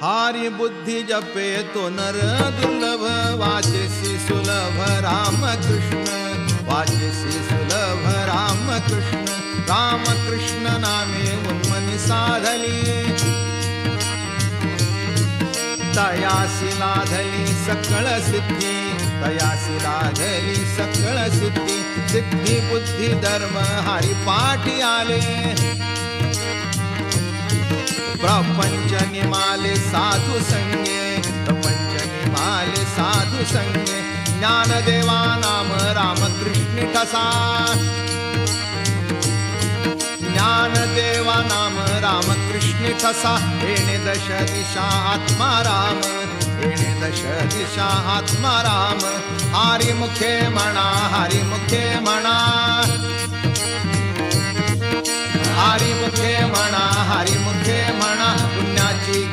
हारी बुद्धी जपे तो नर दुर्लभ वाचसी सुलभ राम कृष्ण वाचसी सुलभ राम कृष्ण राम कृष्ण नामे उन्मनी साधली तयासी लाधली सकळ सिद्धी तयासी लाधली सकळ सिद्धी सिद्धी बुद्धी धर्म हरी पाठी आले प्रपंच निमाले साधु संगे प्रपंच निमाले साधु संगे ज्ञानदेवा नाम रामकृष्ण ठसा ज्ञानदेवा नाम रामकृष्ण ठसा येणे दश दिशा आत्मा राम येणे दश दिशा आत्मा राम हरी मुखे म्हणा हरी मुखे म्हणा हरी मुखे म्हणा हरी मुखे म्हणा पुण्याची